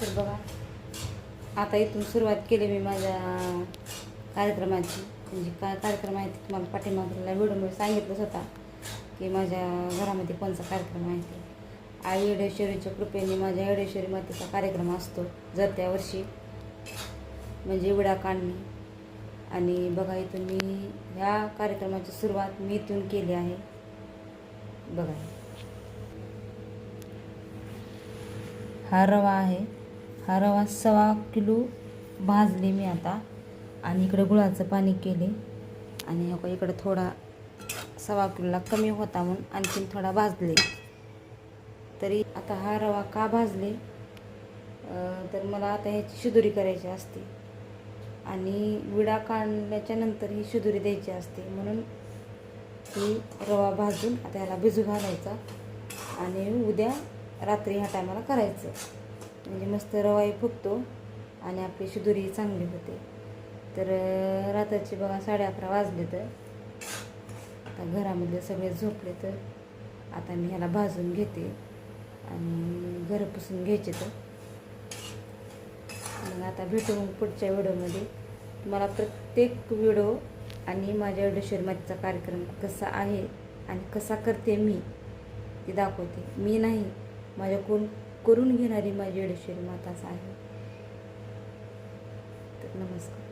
तर बघा, आता इथून सुरुवात केली मी माझ्या कार्यक्रमाची. म्हणजे काय कार्यक्रम आहे ते तुम्हाला पाठीमागला व्हिडिओमध्ये सांगितलंच होता की माझ्या घरामध्ये कोणता कार्यक्रम आहे ते. आई येडेश्वरीच्या कृपेने माझ्या येडेश्वरी मातेचा कार्यक्रम असतो जात्या वर्षी, म्हणजे विडा काढणे. आणि बघा, इथून मी ह्या कार्यक्रमाची सुरुवात मी इथून केली आहे. बघा, हा रवा आहे. हा रवा 1.25 किलो भाजले मी आता. आणि इकडे गुळाचं पाणी केले. आणि इकडे थोडा 1.25 किलोला कमी होता म्हणून आणखीन थोडा भाजले. तरी आता हा रवा का भाजले, तर मला आता ह्याची शिदोरी करायची असते आणि विडा काढल्याच्या नंतर ही शिदोरी द्यायची असते. म्हणून ही रवा भाजून आता ह्याला भिजू घालायचा आणि उद्या रात्री ह्या टायमाला करायचं. म्हणजे मस्त रवाही फुगतो आणि आपली शिदोरी चांगली होते. तर रात्रीचे बघा 11:30 वाजले. तर आता घरामधले सगळे झोपले. तर आता मी ह्याला भाजून घेते आणि घर पुसून घ्यायचे. तर मग आता भेटू मग पुढच्या व्हिडिओमध्ये. तुम्हाला प्रत्येक व्हिडिओ आणि माझ्या येडेश्वरी मातेचा कार्यक्रम कसा आहे आणि कसा करते मी ते दाखवते. मी नाही, माझ्याकडून करून घेणारी माझी येडेश्वरी माताच आहे. तर नमस्कार.